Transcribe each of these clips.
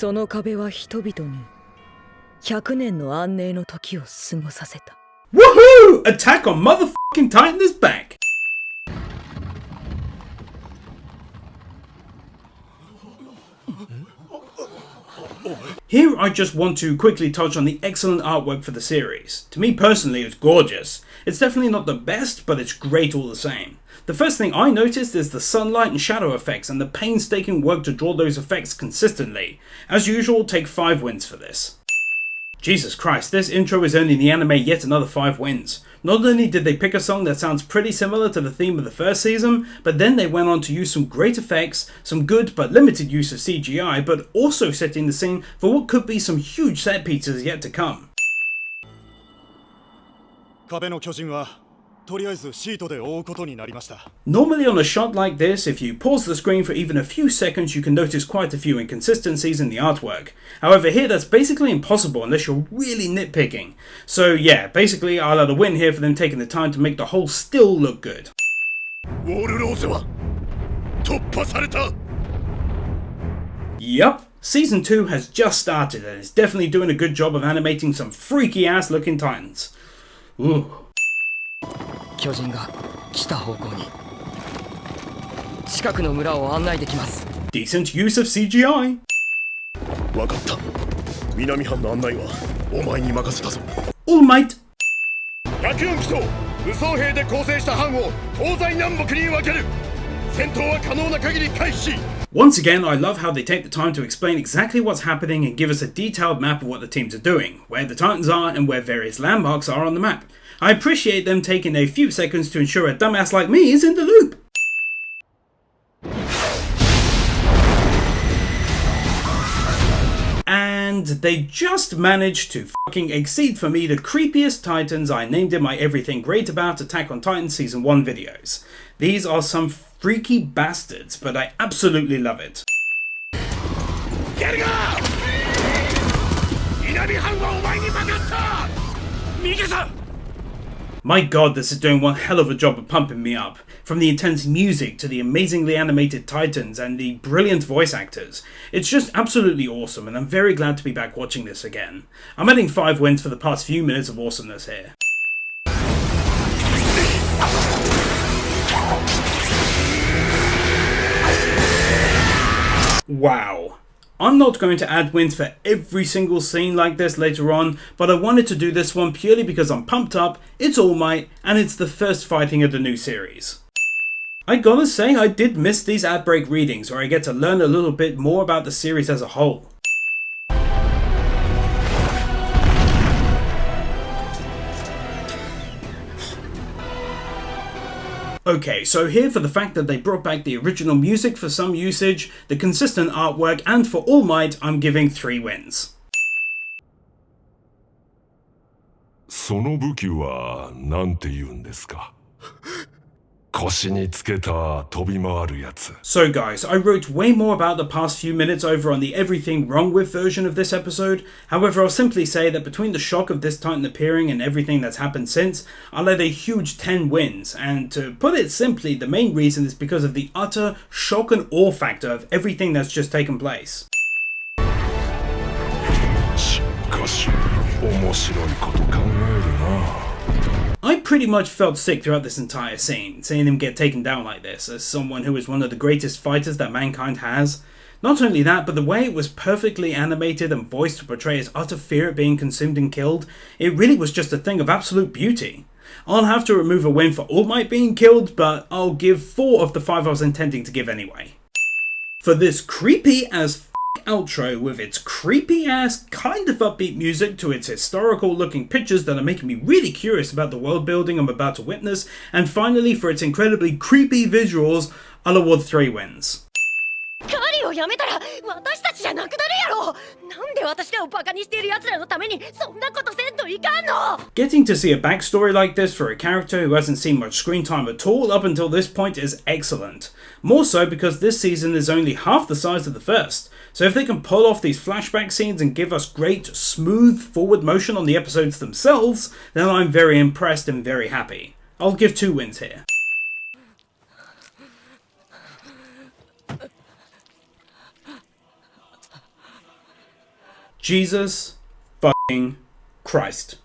その壁は人々に100年の安寧の時を過ごさせた。Woohoo! Attack on motherfucking Titan is back! Here I just want to quickly touch on the excellent artwork for the series. To me personally it's gorgeous. It's definitely not the best, but it's great all the same. The first thing I noticed is the sunlight and shadow effects and the painstaking work to draw those effects consistently. As usual, take 5 wins for this. Jesus Christ, this intro is earning the anime yet another 5 wins. Not only did they pick a song that sounds pretty similar to the theme of the first season, but then they went on to use some great effects, some good but limited use of CGI, but also setting the scene for what could be some huge set pieces yet to come. Normally on a shot like this, if you pause the screen for even a few seconds, you can notice quite a few inconsistencies in the artwork. However, here that's basically impossible unless you're really nitpicking. So yeah, basically I'll add a win here for them taking the time to make the whole still look good. Yup, Season 2 has just started and is definitely doing a good job of animating some freaky ass looking titans. Ooh. 巨人が来た方向に近くの村を案内できます。 Decent use of CGI. わかった。南藩の案内はお前に任せたぞ。All might. 104機と武装兵で構成した藩を東西南北に分ける。戦闘は可能な限り開始。 Once again, I love how they take the time to explain exactly what's happening and give us a detailed map of what the teams are doing, where the Titans are and where various landmarks are on the map. I appreciate them taking a few seconds to ensure a dumbass like me is in the loop. And they just managed to fucking exceed for me the creepiest Titans I named in my Everything Great About Attack on Titan Season 1 videos. These are some freaky bastards, but I absolutely love it. My god, this is doing one hell of a job of pumping me up. From the intense music to the amazingly animated Titans and the brilliant voice actors. It's just absolutely awesome and I'm very glad to be back watching this again. I'm adding 5 wins for the past few minutes of awesomeness here. Wow. I'm not going to add wins for every single scene like this later on, but I wanted to do this one purely because I'm pumped up, it's All Might, and it's the first fighting of the new series. I gotta say, I did miss these ad break readings where I get to learn a little bit more about the series as a whole. Okay, so here for the fact that they brought back the original music for some usage, the consistent artwork, and for All Might, I'm giving 3 wins. その武器はなんて言うんですか? 腰につけた飛び回るやつ. So guys, I wrote way more about the past few minutes over on the Everything Wrong With version of this episode. However, I'll simply say that between the shock of this Titan appearing and everything that's happened since, I'll add a huge 10 wins. And to put it simply, the main reason is because of the utter shock and awe factor of everything that's just taken place. しかし、面白いこと考えるな。 I pretty much felt sick throughout this entire scene, seeing him get taken down like this, as someone who is one of the greatest fighters that mankind has. Not only that, but the way it was perfectly animated and voiced to portray his utter fear at being consumed and killed, it really was just a thing of absolute beauty. I'll have to remove a win for All Might being killed, but I'll give 4 of the 5 I was intending to give anyway. For this creepy as outro with its creepy ass kind of upbeat music to its historical looking pictures that are making me really curious about the world building I'm about to witness, and finally for its incredibly creepy visuals, I'll award 3 wins. Getting to see a backstory like this for a character who hasn't seen much screen time at all up until this point is excellent. More so because this season is only half the size of the first, so if they can pull off these flashback scenes and give us great, smooth forward motion on the episodes themselves, then I'm very impressed and very happy. I'll give 2 wins here. Jesus fucking Christ.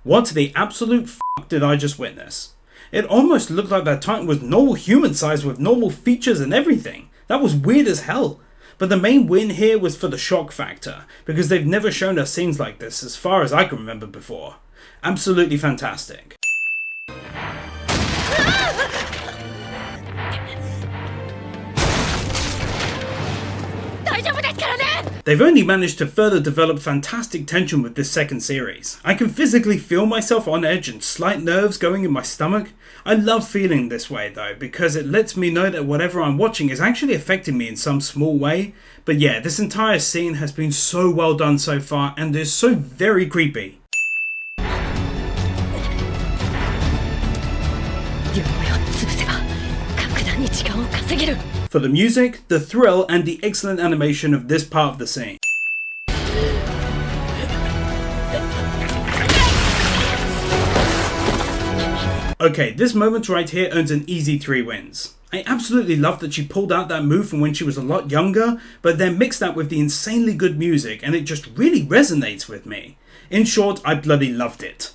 What the absolute fuck did I just witness? It almost looked like that Titan was normal human size with normal features and everything. That was weird as hell. But the main win here was for the shock factor, because they've never shown us scenes like this as far as I can remember before. Absolutely fantastic. They've only managed to further develop fantastic tension with this second series. I can physically feel myself on edge and slight nerves going in my stomach. I love feeling this way though, because it lets me know that whatever I'm watching is actually affecting me in some small way. But yeah, this entire scene has been so well done so far and is so very creepy. For the music, the thrill, and the excellent animation of this part of the scene. Okay, this moment right here earns an easy 3 wins. I absolutely love that she pulled out that move from when she was a lot younger, but then mixed that with the insanely good music, and it just really resonates with me. In short, I bloody loved it.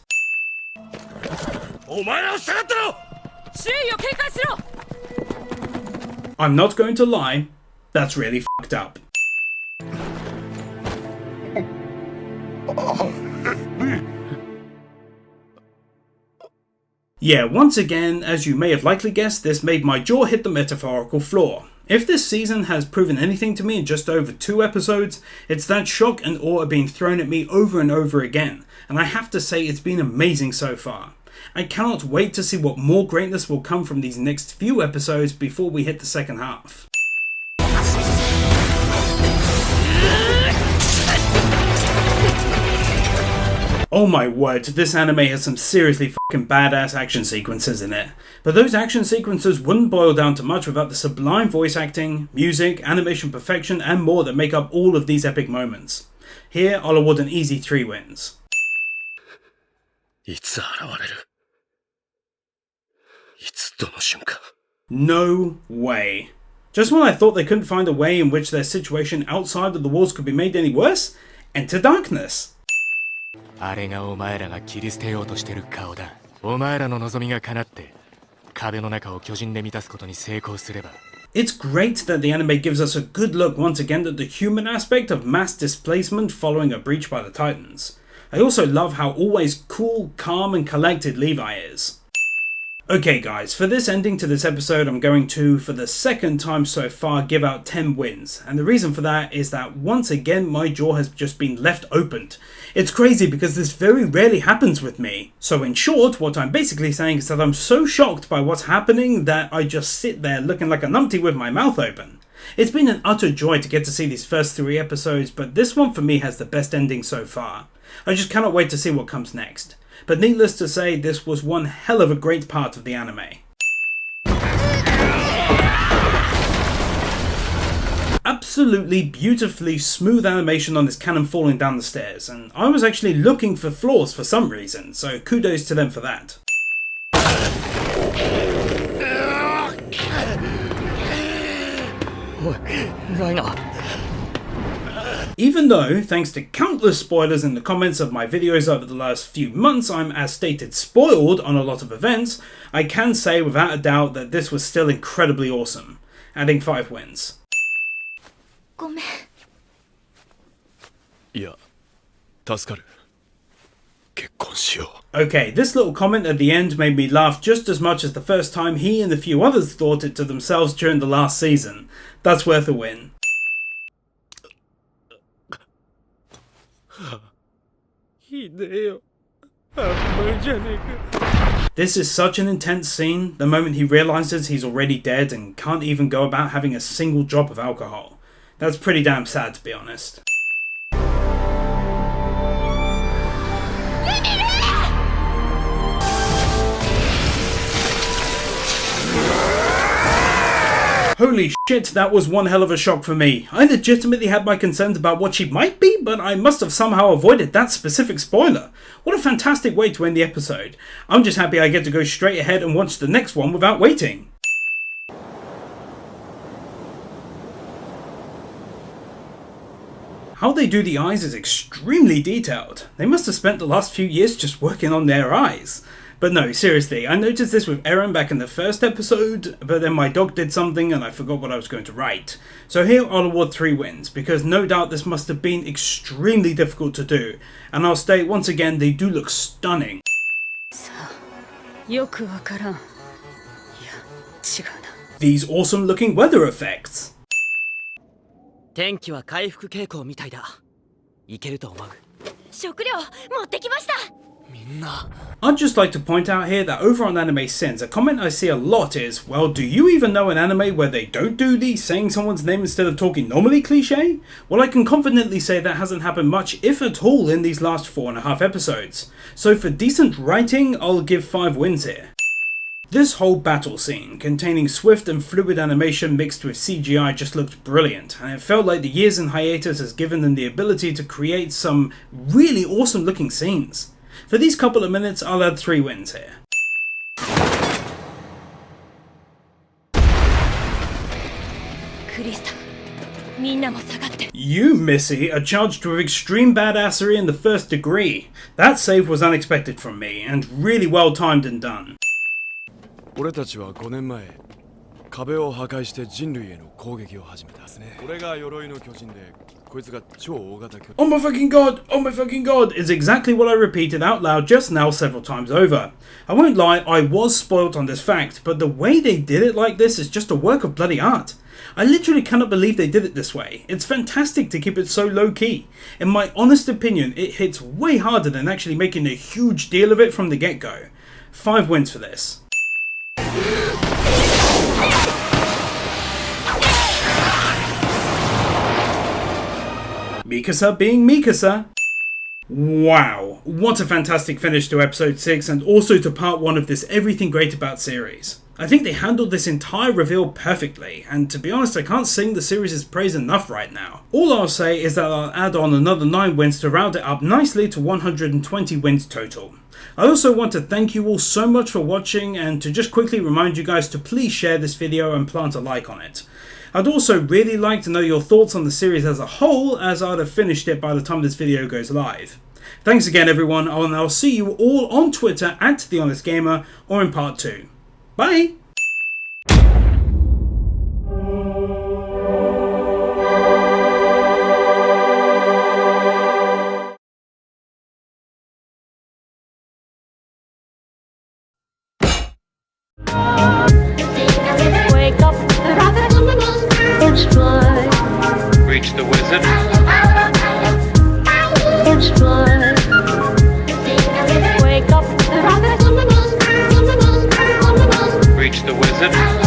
I'm not going to lie, that's really fucked up. Yeah, once again, as you may have likely guessed, this made my jaw hit the metaphorical floor. If this season has proven anything to me in just over 2 episodes, it's that shock and awe are being thrown at me over and over again, and I have to say it's been amazing so far. I cannot wait to see what more greatness will come from these next few episodes before we hit the second half. Oh my word, this anime has some seriously fucking badass action sequences in it. But those action sequences wouldn't boil down to much without the sublime voice acting, music, animation perfection, and more that make up all of these epic moments. Here, I'll award an easy 3 wins. No way. Just when I thought they couldn't find a way in which their situation outside of the walls could be made any worse, enter darkness. It's great that the anime gives us a good look once again at the human aspect of mass displacement following a breach by the Titans. I also love how always cool, calm and collected Levi is. Okay guys, for this ending to this episode I'm going to, for the second time so far, give out 10 wins. And the reason for that is that once again my jaw has just been left opened. It's crazy because this very rarely happens with me. So in short, what I'm basically saying is that I'm so shocked by what's happening that I just sit there looking like a numpty with my mouth open. It's been an utter joy to get to see these first 3 episodes, but this one for me has the best ending so far. I just cannot wait to see what comes next. But needless to say, this was one hell of a great part of the anime. Absolutely beautifully smooth animation on this cannon falling down the stairs, and I was actually looking for flaws for some reason, so kudos to them for that. Even though, thanks to countless spoilers in the comments of my videos over the last few months, I'm as stated spoiled on a lot of events, I can say without a doubt that this was still incredibly awesome, adding 5 wins. Okay, this little comment at the end made me laugh just as much as the first time he and a few others thought it to themselves during the last season. That's worth a win. This is such an intense scene, the moment he realizes he's already dead and can't even go about having a single drop of alcohol. That's pretty damn sad, to be honest. Holy shit, that was one hell of a shock for me. I legitimately had my concerns about what she might be, but I must have somehow avoided that specific spoiler. What a fantastic way to end the episode. I'm just happy I get to go straight ahead and watch the next one without waiting. How they do the eyes is extremely detailed. They must have spent the last few years just working on their eyes. But no, seriously, I noticed this with Eren back in the first episode, but then my dog did something and I forgot what I was going to write. So here I'll award 3 wins, because no doubt this must have been extremely difficult to do. And I'll state once again, they do look stunning. よくわからん。いや、違うな。 These awesome looking weather effects. 天気は回復傾向みたいだ。いけると思う。食料持ってきました。 みんな。 I'd just like to point out here that over on Anime Sins, a comment I see a lot is, well, do you even know an anime where they don't do the saying someone's name instead of talking normally cliche? Well, I can confidently say that hasn't happened much, if at all, in these last 4.5 episodes. So for decent writing, I'll give 5 wins here. This whole battle scene, containing swift and fluid animation mixed with CGI, just looked brilliant, and it felt like the years in hiatus has given them the ability to create some really awesome looking scenes. For these couple of minutes, I'll add 3 wins here. You, Missy, are charged with extreme badassery in the first degree. That save was unexpected from me, and really well timed and done. 俺たちは5年前壁を破壊して人類への攻撃を始めた。俺が鎧の巨人でこいつが超大型巨人。 Oh my fucking god! Oh my fucking god! Is exactly what I repeated out loud just now several times over. I won't lie, I was spoilt on this fact, but the way they did it like this is just a work of bloody art. I literally cannot believe they did it this way. It's fantastic to keep it so low-key. In my honest opinion, it hits way harder than actually making a huge deal of it from the get-go. 5 wins for this. Mikasa being Mikasa. Wow, what a fantastic finish to episode 6 and also to part 1 of this Everything Great About series. I think they handled this entire reveal perfectly, and to be honest I can't sing the series' praise enough right now. All I'll say is that I'll add on another 9 wins to round it up nicely to 120 wins total. I also want to thank you all so much for watching, and to just quickly remind you guys to please share this video and plant a like on it. I'd also really like to know your thoughts on the series as a whole, as I'd have finished it by the time this video goes live. Thanks again everyone, and I'll see you all on Twitter at TheHonestGamer or in part 2. Bye! Wake up, the rabbit it's blood. Reach the wizard. It's blood. Wake up, the rabbit Reach the wizard.